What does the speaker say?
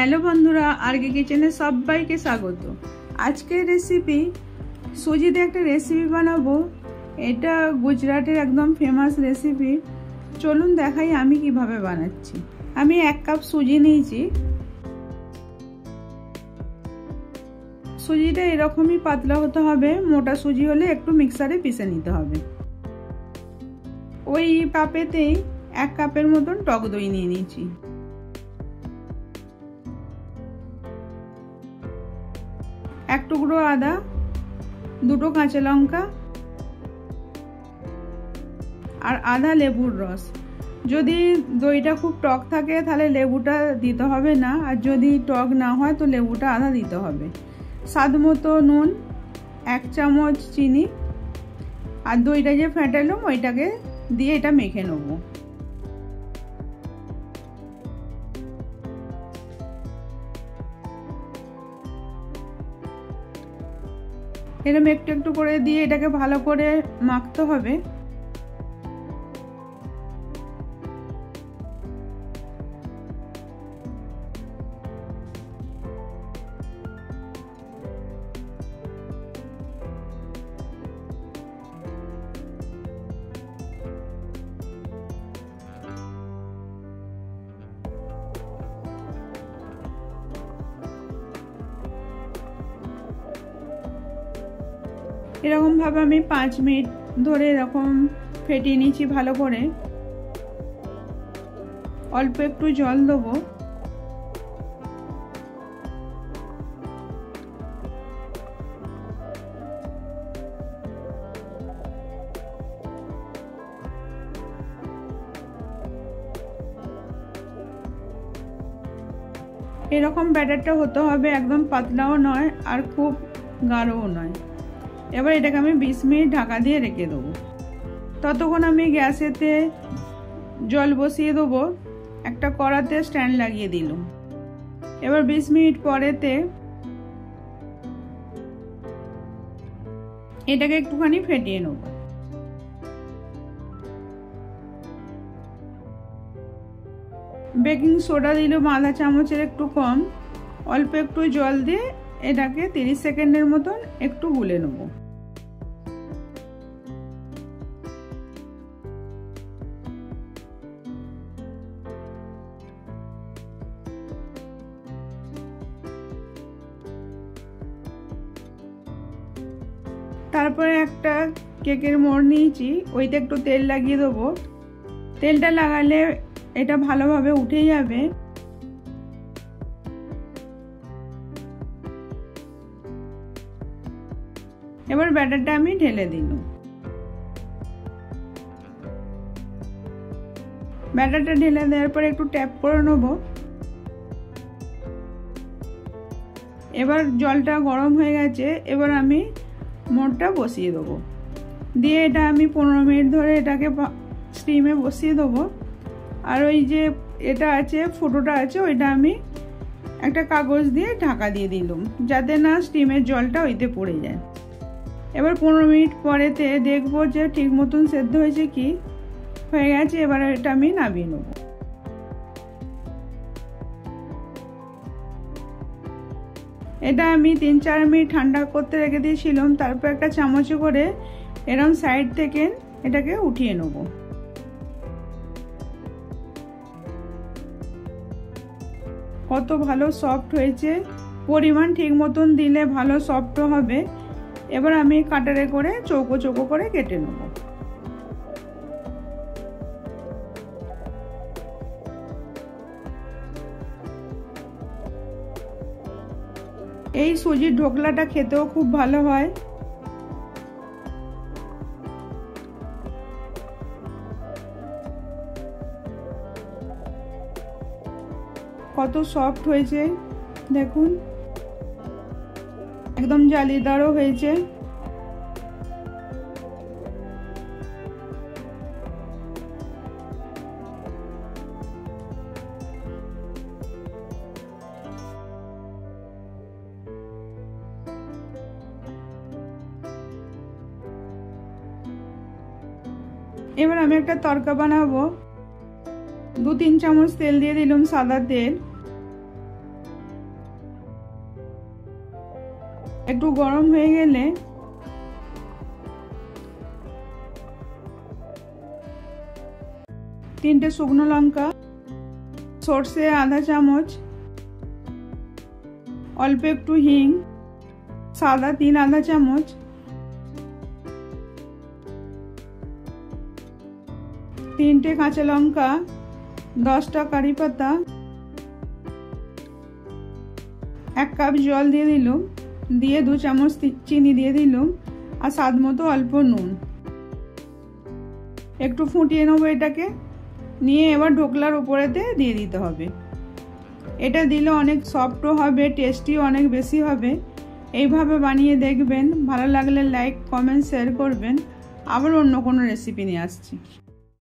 Hello বন্ধুরা, আরকে কিচেনে সবাইকে স্বাগত। আজকের রেসিপি সুজি দিয়ে একটা রেসিপি বানাবো। এটা গুজরাটের একদম ফেমাস রেসিপি। চলুন দেখাই আমি কিভাবে বানাচ্ছি। আমি 1 কাপ সুজি নিয়েছি। সুজিটা এরকমই পাতলা হতে হবে, মোটা সুজি হলে একটু মিক্সারে পিষে নিতে হবে। ওই কাপেতেই 1 কাপের মতন টক দই নিয়ে নিয়েছি। এক টুকরো আদা, 2টো কাঁচা লঙ্কা আর আধা লেবুর রস। যদি দইটা খুব টক থাকে তাহলে লেবুটা দিতে হবে না, আর যদি টক না হয় তো লেবুটা আধা দিতে হবে। স্বাদ মতো নুন, 1 চামচ চিনি আর দইটা যে ফেটালাম ওইটাকে দিয়ে এটা মেখে নেব। এরকম একটু একটু করে দিয়ে এটাকে ভালো করে মাখতে হবে। এরকম ভাবে আমি 5 মিনিট ধরে এরকম ফেটিয়ে নিয়েছি ভালো করে। অল্প একটু জল দেবো। এরকম ব্যাটারটা হতে হবে, একদম পাতলাও নয় আর খুব গাঢ়ও নয়। এবার এটাকে আমি 20 মিনিট ঢাকা দিয়ে রেখে দেবো। ততক্ষণ আমি গ্যাসেতে জল বসিয়ে দেবো। একটা কড়াতে স্ট্যান্ড লাগিয়ে দিলাম। এবার 20 মিনিট পরেতে এটাকে একটুখানি ফেটিয়ে নেব। বেকিং সোডা দিলাম আধা চামচের একটু কম। অল্প একটু জল দিয়ে এটাকে 30 সেকেন্ডের মতন একটু গুলে নেব। তারপরে একটা কেকের মোড় নিয়েছি, ওইতে একটু তেল লাগিয়ে দেবো। তেলটা লাগালে এটা ভালোভাবে উঠে যাবে। এবার ব্যাটারটা আমি ঢেলে দিলাম। ব্যাটারটা ঢেলে দেওয়ার পর একটু ট্যাপ করে নেব। এবার জলটা গরম হয়ে গেছে। এবার আমি মোড়টা বসিয়ে দেবো। দিয়ে এটা আমি 15 মিনিট ধরে এটাকে স্টিমে বসিয়ে দেবো। আর ওই যে এটা আছে, ফুটোটা আছে, ওইটা আমি একটা কাগজ দিয়ে ঢাকা দিয়ে দিলাম, যাতে না স্টিমের জলটা ওইতে পড়ে যায়। এবার 15 মিনিট পরেতে দেখবো যে ঠিক মতন সেদ্ধ হয়েছে কি, হয়ে গেছে। এবার এটা আমি নামিয়ে নেব। এটা আমি 3-4 মিনিট ঠান্ডা করতে রেখে দিয়েছিলাম। তারপর একটা চামচে করে এরকম সাইড থেকে এটাকে উঠিয়ে নেব। কত ভালো সফট হয়েছে। পরিমাণ ঠিক মতন দিলে ভালো সফট হবে। এবার আমি কাটারে করে চৌকো চৌকো করে কেটে নেব। এই সুজির ঢোকলাটা খেতেও খুব ভালো হয়। কত সফট হয়েছে দেখুন, একদম জালিদারও হয়েছে। এবার আমি একটা তরকা বানাবো। 2-3 চামচ তেল দিয়ে দিলাম, সাদা তেল। একটু গরম হয়ে গেলে তিনটে শুকনো লঙ্কা, সর্ষে আধা চামচ, অল্প একটু হিং, সাদা তিল আধা চামচ, তিনটে কাঁচা লঙ্কা, 10টা কারি পাতা, 1 কাপ জল দিয়ে দিলাম, দিয়ে 2 চামচ চিনি দিয়ে দিলাম আর স্বাদ মতো অল্প নুন। একটু ফুটিয়ে নেবো এটাকে, নিয়ে এবার ঢোকলার উপরেতে দিয়ে দিতে হবে। এটা দিলে অনেক সফটও হবে, টেস্টিও অনেক বেশি হবে। এইভাবে বানিয়ে দেখবেন, ভালো লাগলে লাইক কমেন্ট শেয়ার করবেন। আবার অন্য কোনো রেসিপি নিয়ে আসছি।